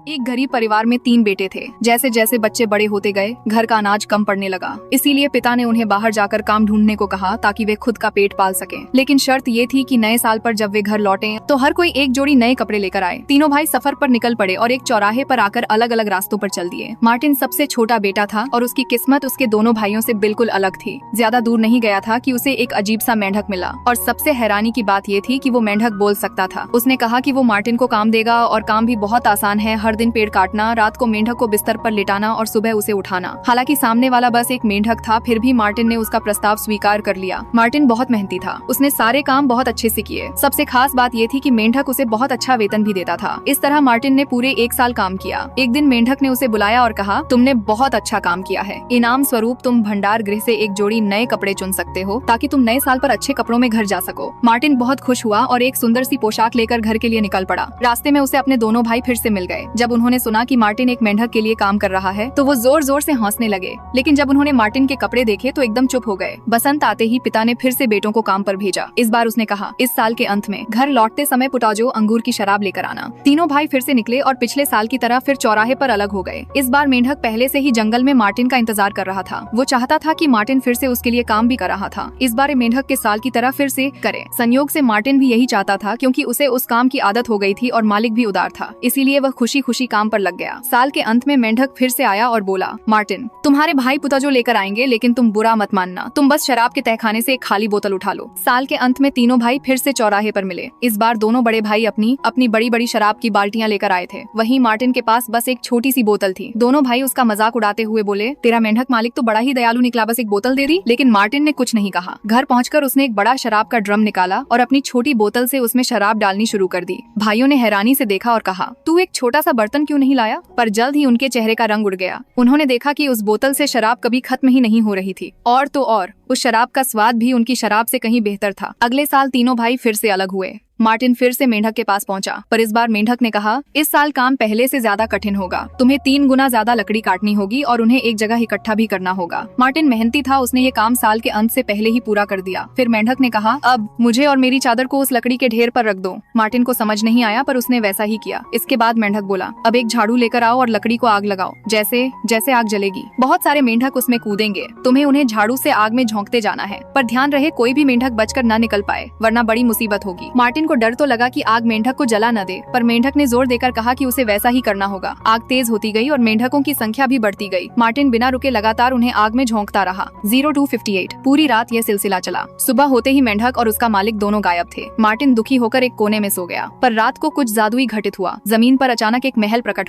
एक गरीब परिवार में 3 बेटे थे। जैसे जैसे बच्चे बड़े होते गए, घर का अनाज कम पड़ने लगा। इसीलिए पिता ने उन्हें बाहर जाकर काम ढूंढने को कहा ताकि वे खुद का पेट पाल सकें। लेकिन शर्त ये थी कि नए साल पर जब वे घर लौटे तो हर कोई एक जोड़ी नए कपड़े लेकर आए। तीनों भाई सफर पर निकल पड़े और एक चौराहे पर आकर अलग अलग रास्तों पर चल दिए। मार्टिन सबसे छोटा बेटा था और उसकी किस्मत उसके दोनों भाइयों से बिल्कुल अलग थी। ज्यादा दूर नहीं गया था कि उसे एक अजीब सा मेंढक मिला और सबसे हैरानी की बात ये थी कि वो मेंढक बोल सकता था। उसने कहा कि वो मार्टिन को काम देगा और काम भी बहुत आसान है। हर दिन पेड़ काटना, रात को मेंढक को बिस्तर पर लिटाना और सुबह उसे उठाना। हालांकि सामने वाला बस एक मेंढक था, फिर भी मार्टिन ने उसका प्रस्ताव स्वीकार कर लिया। मार्टिन बहुत मेहनती था, उसने सारे काम बहुत अच्छे से किए। सबसे खास बात ये थी कि मेंढक उसे बहुत अच्छा वेतन भी देता था। इस तरह मार्टिन ने पूरे 1 साल काम किया। एक दिन मेंढक ने उसे बुलाया और कहा, तुमने बहुत अच्छा काम किया है। इनाम स्वरूप तुम भंडार गृह से एक जोड़ी नए कपड़े चुन सकते हो ताकि तुम नए साल पर अच्छे कपड़ों में घर जा सको। मार्टिन बहुत खुश हुआ और एक सुंदर सी पोशाक लेकर घर के लिए निकल पड़ा। रास्ते में उसे अपने दोनों भाई फिर से मिल गए। जब उन्होंने सुना कि मार्टिन एक मेंढक के लिए काम कर रहा है तो वो जोर जोर से हंसने लगे। लेकिन जब उन्होंने मार्टिन के कपड़े देखे तो एकदम चुप हो गए। बसंत आते ही पिता ने फिर से बेटों को काम पर भेजा। इस बार उसने कहा, इस साल के अंत में घर लौटते समय पुटाजो अंगूर की शराब लेकर आना। तीनों भाई फिर से निकले और पिछले साल की तरह फिर चौराहे पर अलग हो गए। इस बार मेंढक पहले से ही जंगल में मार्टिन का इंतजार कर रहा था। वो चाहता था कि मार्टिन फिर से उसके लिए काम भी कर रहा था। इस बार मेंढक के साल की तरह फिर से करे। संयोग से मार्टिन भी यही चाहता था, क्योंकि उसे उस काम की आदत हो गई थी और मालिक भी उदार था। इसीलिए वह खुशी खुशी काम पर लग गया। साल के अंत में मेंढक फिर से आया और बोला, मार्टिन, तुम्हारे भाई पुताजो लेकर आएंगे, लेकिन तुम बुरा मत मानना। तुम बस शराब के तहखाने से एक खाली बोतल उठा लो। साल के अंत में तीनों भाई फिर से चौराहे पर मिले। इस बार दोनों बड़े भाई अपनी अपनी बड़ी बड़ी शराब की बाल्टियां लेकर आए थे। वहीं मार्टिन के पास बस एक छोटी सी बोतल थी। दोनों भाई उसका मजाक उड़ाते हुए बोले, तेरा मेंढक मालिक तो बड़ा ही दयालु निकला, बस एक बोतल दे दी। लेकिन मार्टिन ने कुछ नहीं कहा। घर पहुंचकर उसने एक बड़ा शराब का ड्रम निकाला और अपनी छोटी बोतल से उसमें शराब डालनी शुरू कर दी। भाइयों ने हैरानी से देखा और कहा, तू एक छोटा सा बर्तन क्यों नहीं लाया? पर जल्द ही उनके चेहरे का रंग उड़ गया। उन्होंने देखा कि उस बोतल से शराब कभी खत्म ही नहीं हो रही थी। और तो और उस शराब का स्वाद भी उनकी शराब से कहीं बेहतर था। अगले साल तीनों भाई फिर से अलग हुए। मार्टिन फिर से मेंढक के पास पहुंचा, पर इस बार मेंढक ने कहा, इस साल काम पहले से ज्यादा कठिन होगा। तुम्हें 3 गुना ज्यादा लकड़ी काटनी होगी और उन्हें एक जगह इकट्ठा भी करना होगा। मार्टिन मेहनती था, उसने ये काम साल के अंत से पहले ही पूरा कर दिया। फिर मेंढक ने कहा, अब मुझे और मेरी चादर को उस लकड़ी के ढेर पर रख दो। मार्टिन को समझ नहीं आया, पर उसने वैसा ही किया। इसके बाद मेंढक बोला, अब एक झाड़ू लेकर आओ और लकड़ी को आग लगाओ। जैसे जैसे आग जलेगी बहुत सारे मेंढक उसमें कूदेंगे। तुम्हें उन्हें झाड़ू से आग में झोंकते जाना है, पर ध्यान रहे कोई भी मेंढक बचकर न निकल पाए, वरना बड़ी मुसीबत होगी। मार्टिन को डर तो लगा कि आग मेंढक को जला न दे, पर मेंढक ने जोर देकर कहा कि उसे वैसा ही करना होगा। आग तेज होती गई और मेंढकों की संख्या भी बढ़ती गई। मार्टिन बिना रुके लगातार उन्हें आग में झोंकता रहा। 0258 पूरी रात यह सिलसिला चला। सुबह होते ही मेंढक और उसका मालिक दोनों गायब थे। मार्टिन दुखी होकर एक कोने में सो गया। पर रात को कुछ जादुई घटित हुआ। जमीन पर अचानक एक महल प्रकट